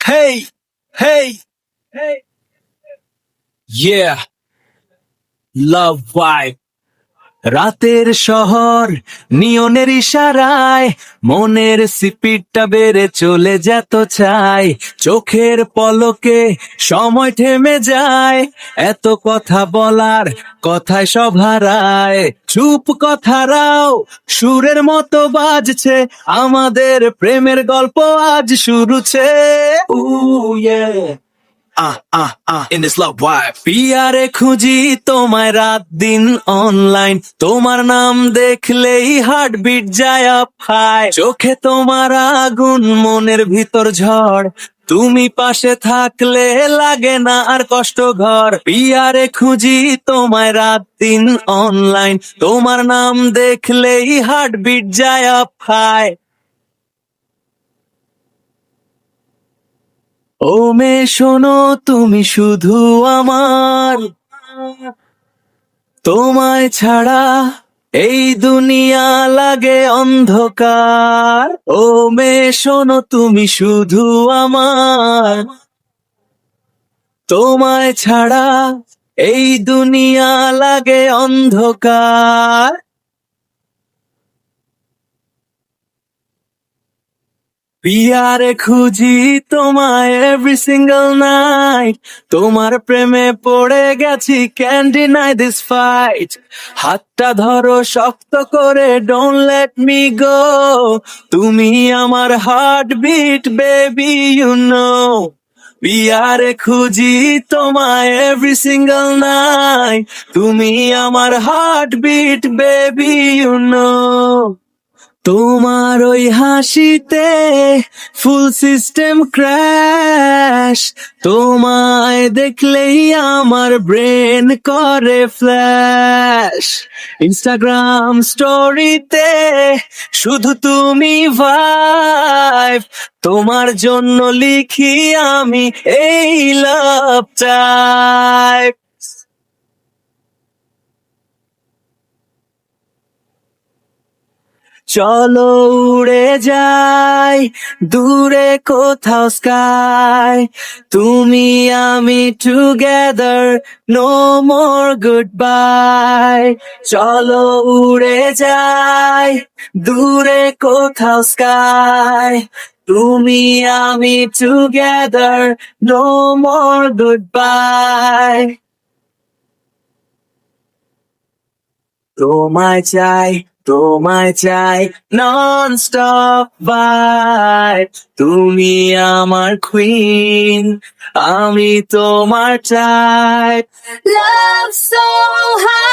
Hey, hey, hey, yeah, love vibe. রাতের শহর নিয়নের ইশারায় মনের স্পিডটা বেড়ে চলে যেত চাই, চোখের পলকে সময় থেমে যায়, এত কথা বলার কথায় সব হারায়, চুপ কথারাও সুরের মতো বাজছে, আমাদের প্রেমের গল্প আজ শুরুছে। উ in this love vibe. পিয়ারে খুঁজি তোমায় রাত দিন অনলাইন, তোমার নাম দেখলেই হার্ট বিট যায় আপ হাই, চোখে তোমার আগুন মনের ভিতর ঝড়, তুমি পাশে থাকলে লাগে না আর কষ্ট ঘর। পিয়ারে খুঁজি তোমায় রাত দিন অনলাইন, তোমার নাম দেখলেই হার্ট বিট যায় আপ হাই। ও মেয়ে শোনো, তুমি শুধু আমার, তোমায় ছাড়া এই দুনিয়া লাগে অন্ধকার। ও মেয়ে শোনো, তুমি শুধু আমার, তোমায় ছাড়া এই দুনিয়া লাগে অন্ধকার। পিয়ারে খুঁজি তোমায় এভরি সিঙ্গেল নাইট, তোমার প্রেমে পড়ে গেছি, ক্যান ডিনাই দিস ফাইট। হাতটা ধরো শক্ত করে, ডোন্ট লেট মি গো, তুমি আমার heart beat baby you know. পিয়ারে খুঁজি তোমায় এভরি সিঙ্গেল নাইট, তুমি আমার heart beat baby you know. তোমার ওই হাসিতে ফুল সিস্টেম ক্র্যাশ, তোমায় দেখলেই আমার ব্রেন করে ফ্ল্যাশ, ইনস্টাগ্রাম স্টোরিতে শুধু তুমি ভাইব, তোমার জন্য লিখি আমি এই লাভ টাইপ। চলো উড়ে যাই দূরে কোথাও স্কাই, তুমি আমি together, no more goodbye. চলো উড়ে যাই দূরে কোথাও স্কাই, তুমি আমি together, no more goodbye. তোমায় চাই, তোমায় চাই নন স্টপ বাই, তুমি আমার কুইন, আমি তোমার টাইপ। Love so high.